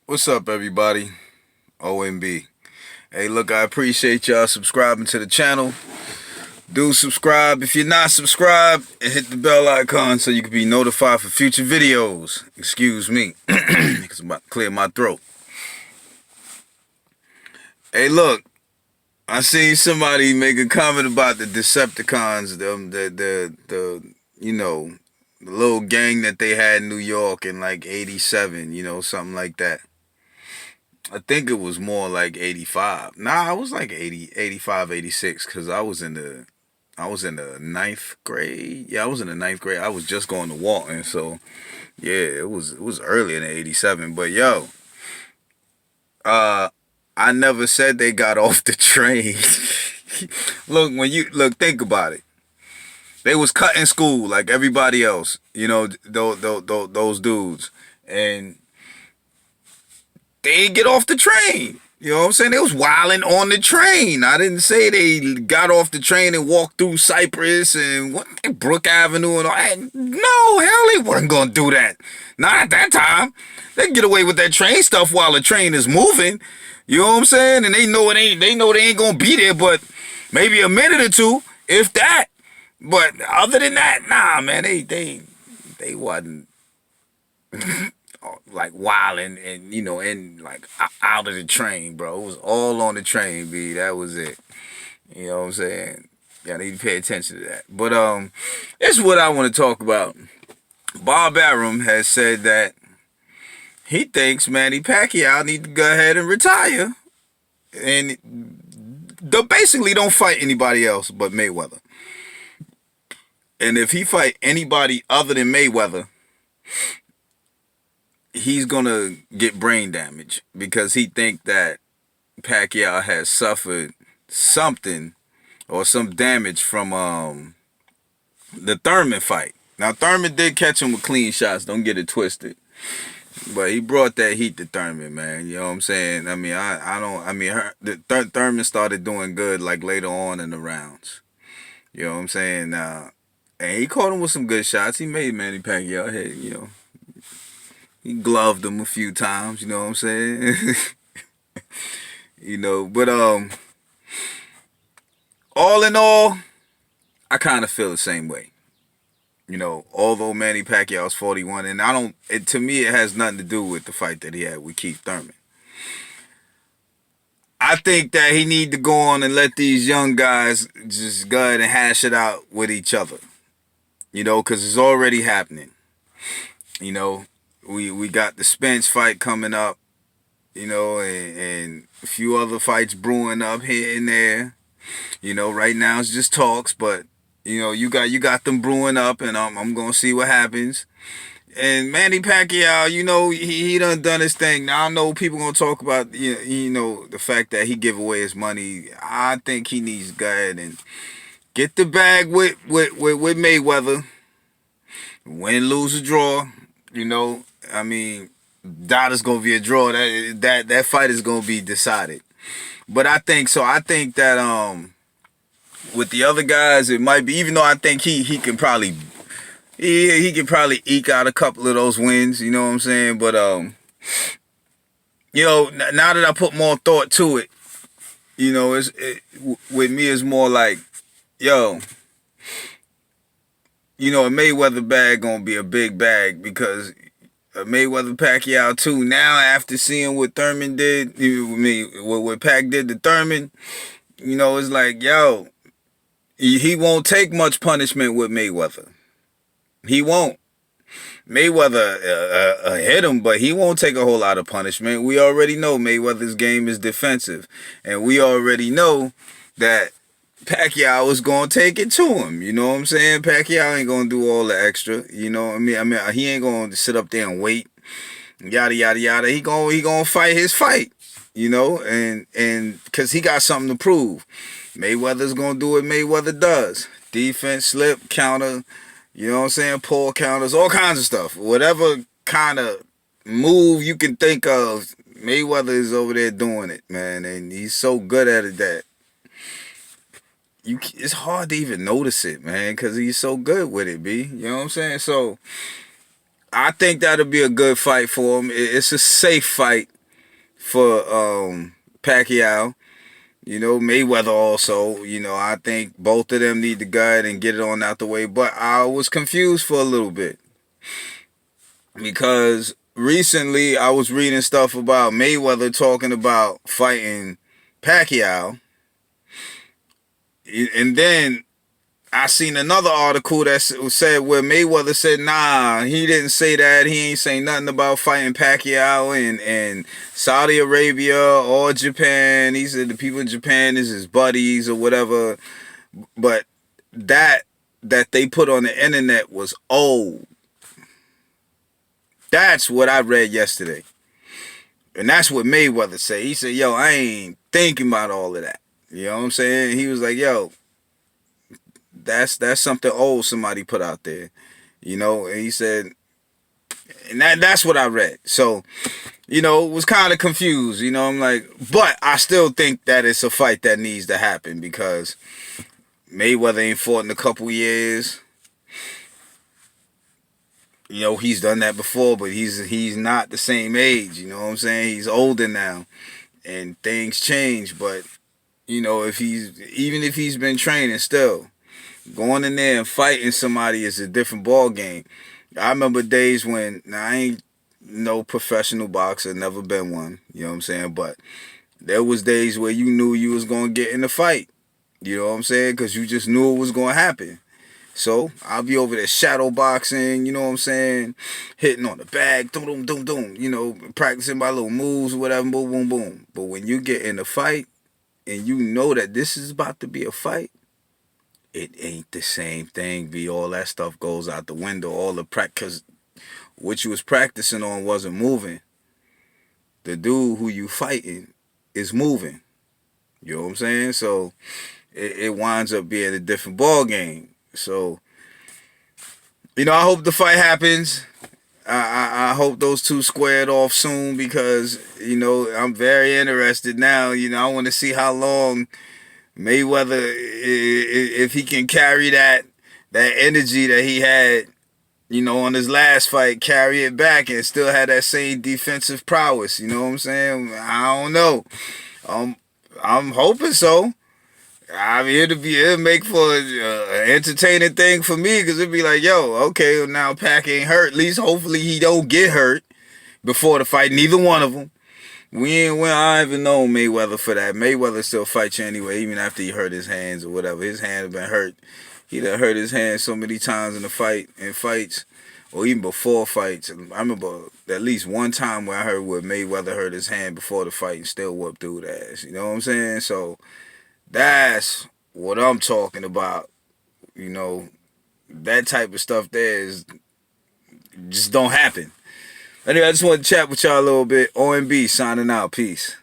What's up, everybody? OMB. Hey, look, I appreciate y'all subscribing to the channel. Do subscribe if you're not subscribed, and hit the bell icon so you can be notified for future videos. Excuse me, because I'm about to clear my throat. Hey, look, I seen somebody make a comment about the Decepticons, the little gang that they had in New York in like '87, something like that. I think it was more like 85. Nah, I was like 80, 85, 86 because I was in the ninth grade. Yeah, I was in the ninth grade. I was just going to Walton, so yeah, it was earlier than 87. But yo, uh, I never said they got off the train. Think about it. They was cutting school like everybody else, those dudes, and they didn't get off the train. You know what I'm saying? They was wilding on the train. I didn't say they got off the train and walked through Cypress and Brook Avenue and all that. No, hell, they wasn't gonna do that. Not at that time. They can get away with that train stuff while the train is moving. You know what I'm saying? And they know it ain't. They know they ain't gonna be there, but maybe a minute or two, if that. But other than that, nah, man, they wasn't like wilding and like out of the train, bro. It was all on the train, B. That was it. You know what I'm saying? Y'all need to pay attention to that. But this is what I want to talk about. Bob Arum has said that he thinks Manny Pacquiao need to go ahead and retire and basically don't fight anybody else but Mayweather. And if he fight anybody other than Mayweather, he's gonna get brain damage because he think that Pacquiao has suffered something or some damage from the Thurman fight. Now Thurman did catch him with clean shots. Don't get it twisted. But he brought that heat to Thurman, man. You know what I'm saying? I mean, I don't. I mean, Thurman started doing good like later on in the rounds. You know what I'm saying? And he caught him with some good shots. He made Manny Pacquiao hit. He gloved him a few times. You know what I'm saying? But all in all, I kind of feel the same way. Although Manny Pacquiao's 41, and to me, it has nothing to do with the fight that he had with Keith Thurman. I think that he need to go on and let these young guys just go ahead and hash it out with each other. Because it's already happening. We got the Spence fight coming up, and a few other fights brewing up here and there. Right now it's just talks, but you got them brewing up, and I'm gonna see what happens. And Manny Pacquiao, he done his thing. Now I know people gonna talk about the fact that he give away his money. I think he needs to go ahead and get the bag with Mayweather. Win, lose, or draw. I mean, that is gonna be a draw. That fight is gonna be decided. But I think so. I think that with the other guys, it might be. Even though I think he can probably he can probably eke out a couple of those wins. You know what I'm saying? But now that I put more thought to it, with me it's more like, yo, a Mayweather bag gonna be a big bag because Mayweather Pacquiao too. Now after seeing what Thurman did, what Pac did to Thurman, it's like, yo, he won't take much punishment with Mayweather. He won't. Mayweather hit him, but he won't take a whole lot of punishment. We already know Mayweather's game is defensive, and we already know that Pacquiao is gonna take it to him. You know what I'm saying? Pacquiao ain't gonna do all the extra. You know what I mean? He ain't gonna sit up there and wait. Yada yada yada. He gonna fight his fight. And because he got something to prove. Mayweather's gonna do what Mayweather does. Defense, slip, counter. You know what I'm saying? Pull counters, all kinds of stuff. Whatever kind of move you can think of, Mayweather is over there doing it, man, and he's so good at it that it's hard to even notice it, man, because he's so good with it, B. You know what I'm saying? So I think that'll be a good fight for him. It's a safe fight. for Pacquiao. You know, Mayweather also. You know, I think both of them need to go ahead and get it on out the way. But I was confused for a little bit because recently I was reading stuff about Mayweather talking about fighting Pacquiao, and then I seen another article that said where Mayweather said, nah, he didn't say that. He ain't saying nothing about fighting Pacquiao and Saudi Arabia or Japan. He said the people in Japan is his buddies or whatever. But that they put on the internet was old. That's what I read yesterday. And that's what Mayweather said. He said, yo, I ain't thinking about all of that. You know what I'm saying? He was like, yo, that's something old somebody put out there. You know, and he said, and that's what I read. So, you know, was kind of confused. You know, I'm like, but I still think that it's a fight that needs to happen because Mayweather ain't fought in a couple years. You know, he's done that before, but he's not the same age. You know what I'm saying? He's older now, and things change. But you know, even if he's been training, still going in there and fighting somebody is a different ball game. I remember days when now I ain't no professional boxer, never been one. You know what I'm saying? But there was days where you knew you was gonna get in a fight. You know what I'm saying? Because you just knew it was gonna happen. So I'll be over there shadow boxing, you know what I'm saying, hitting on the bag, doom, doom, doom, doom, you know, practicing my little moves, whatever, boom, boom, boom. But when you get in a fight and you know that this is about to be a fight, it ain't the same thing. Be all that stuff goes out the window. All the practice, what you was practicing on wasn't moving. The dude who you fighting is moving. You know what I'm saying? So it winds up being a different ball game. So, you know, I hope the fight happens. I hope those two squared off soon because, you know, I'm very interested now. You know, I want to see how long Mayweather, if he can carry that energy that he had, you know, on his last fight, carry it back and still have that same defensive prowess. You know what I'm saying? I don't know. I'm hoping so. I mean, it'll make for an entertaining thing for me because it'd be like, yo, okay, well, now Pac ain't hurt. At least hopefully he don't get hurt before the fight. Neither one of them. I don't even know Mayweather for that. Mayweather still fights you anyway, even after he hurt his hands or whatever. His hand have been hurt. He done hurt his hand so many times in fights, or even before fights. I remember at least one time where I heard where Mayweather hurt his hand before the fight and still whooped dude's ass. You know what I'm saying? So that's what I'm talking about. You know, that type of stuff there is just don't happen. Anyway, I just want to chat with y'all a little bit. OMB signing out. Peace.